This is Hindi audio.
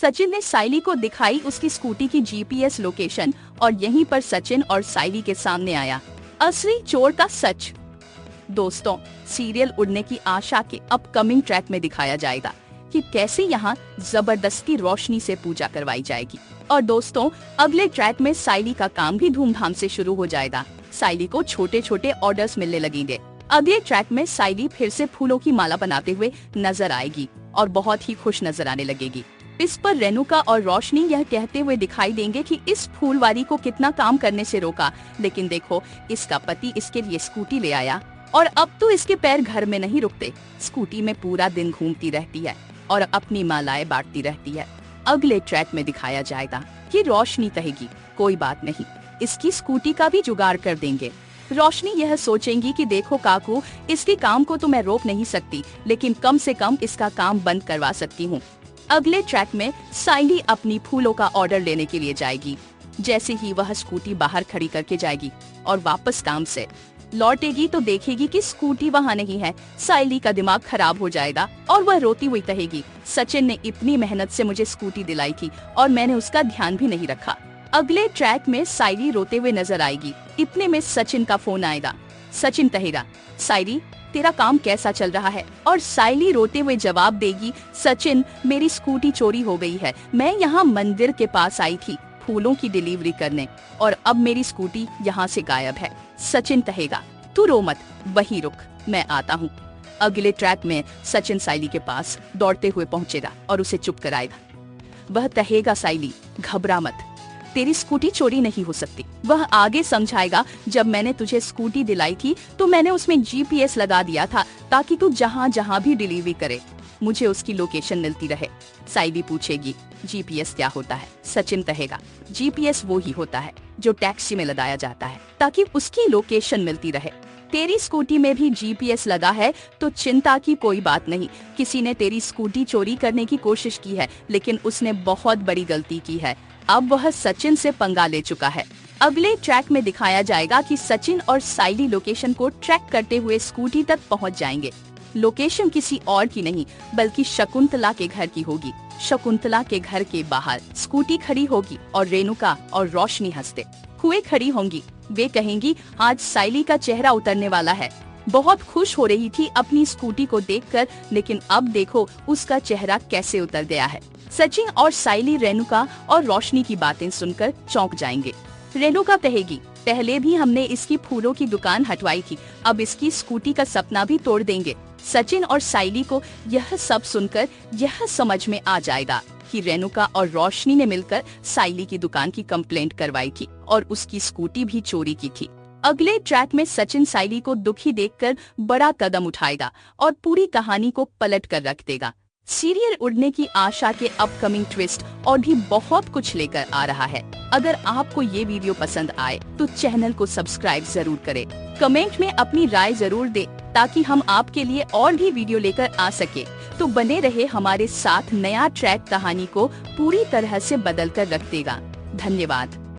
सचिन ने साइली को दिखाई उसकी स्कूटी की जीपीएस लोकेशन और यहीं पर सचिन और साइली के सामने आया असली चोर का सच। दोस्तों, सीरियल उड़ने की आशा के अपकमिंग ट्रैक में दिखाया जाएगा कि कैसे यहाँ जबरदस्ती रोशनी से पूजा करवाई जाएगी। और दोस्तों, अगले ट्रैक में साइली का काम भी धूमधाम से शुरू हो जाएगा। साइली को छोटे छोटे ऑर्डर्स मिलने लगेंगे। अगले ट्रैक में साइली फिर से फूलों की माला बनाते हुए नजर आएगी और बहुत ही खुश नजर आने लगेगी। इस पर रेणुका और रोशनी यह कहते हुए दिखाई देंगे कि इस फूलवारी को कितना काम करने से रोका, लेकिन देखो इसका पति इसके लिए स्कूटी ले आया और अब तो इसके पैर घर में नहीं रुकते, स्कूटी में पूरा दिन घूमती रहती है और अपनी मालाएं बांटती रहती है। अगले ट्रैक में दिखाया जाएगा कि रोशनी कहेगी कोई बात नहीं, इसकी स्कूटी का भी जुगाड़ कर देंगे। रोशनी यह सोचेंगी कि देखो काकू, इसके काम को तो मैं रोक नहीं सकती, लेकिन कम से कम इसका काम बंद करवा सकती हूँ। अगले ट्रैक में साइली अपनी फूलों का ऑर्डर लेने के लिए जाएगी। जैसे ही वह स्कूटी बाहर खड़ी करके जाएगी और वापस काम से लौटेगी तो देखेगी कि स्कूटी वहाँ नहीं है। साइली का दिमाग खराब हो जाएगा और वह रोती हुई कहेगी, सचिन ने इतनी मेहनत से मुझे स्कूटी दिलाई थी और मैंने उसका ध्यान भी नहीं रखा। अगले ट्रैक में साइली रोते हुए नजर आएगी। इतने में सचिन का फोन आएगा। सचिन कहेगा, साइली तेरा काम कैसा चल रहा है? और साइली रोते हुए जवाब देगी, सचिन मेरी स्कूटी चोरी हो गई है, मैं यहाँ मंदिर के पास आई थी फूलों की डिलीवरी करने और अब मेरी स्कूटी यहाँ से गायब है। सचिन कहेगा, तू रो मत, वहीं रुक, मैं आता हूँ। अगले ट्रैक में सचिन साइली के पास दौड़ते हुए पहुँचेगा और उसे चुप कराएगा। वह कहेगा, साइली घबरा मत, तेरी स्कूटी चोरी नहीं हो सकती। वह आगे समझाएगा, जब मैंने तुझे स्कूटी दिलाई थी तो मैंने उसमें जीपीएस लगा दिया था ताकि तू जहाँ जहाँ भी डिलीवरी करे मुझे उसकी लोकेशन मिलती रहे। साइली पूछेगी, जीपीएस क्या होता है? सचिन कहेगा, जीपीएस वो ही होता है जो टैक्सी में लगाया जाता है ताकि उसकी लोकेशन मिलती रहे। तेरी स्कूटी में भी जीपीएस लगा है तो चिंता की कोई बात नहीं। किसी ने तेरी स्कूटी चोरी करने की कोशिश की है, लेकिन उसने बहुत बड़ी गलती की है। अब वह सचिन से पंगा ले चुका है। अगले ट्रैक में दिखाया जाएगा कि सचिन और साइली लोकेशन को ट्रैक करते हुए स्कूटी तक पहुंच जाएंगे। लोकेशन किसी और की नहीं बल्कि शकुंतला के घर की होगी। शकुंतला के घर के बाहर स्कूटी खड़ी होगी और रेणुका और रोशनी हंसते हुए खड़ी होंगी। वे कहेंगी, आज साइली का चेहरा उतरने वाला है। बहुत खुश हो रही थी अपनी स्कूटी को देखकर, लेकिन अब देखो उसका चेहरा कैसे उतर गया है। सचिन और साइली रेणुका और रोशनी की बातें सुनकर चौंक जाएंगे। रेणुका कहेगी, पहले भी हमने इसकी फूलों की दुकान हटवाई थी, अब इसकी स्कूटी का सपना भी तोड़ देंगे। सचिन और साइली को यह सब सुनकर यह समझ में आ जाएगा कि रेणुका और रोशनी ने मिलकर साइली की दुकान की कंप्लेंट करवाई थी और उसकी स्कूटी भी चोरी की थी। अगले ट्रैक में सचिन साइली को दुखी देखकर बड़ा कदम उठाएगा और पूरी कहानी को पलट कर रख देगा। सीरियल उड़ने की आशा के अपकमिंग ट्विस्ट और भी बहुत कुछ लेकर आ रहा है। अगर आपको ये वीडियो पसंद आए तो चैनल को सब्सक्राइब जरूर करें। कमेंट में अपनी राय जरूर दें ताकि हम आपके लिए और भी वीडियो लेकर आ सके। तो बने रहे हमारे साथ, नया ट्रैक कहानी को पूरी तरह से बदल कर रख देगा। धन्यवाद।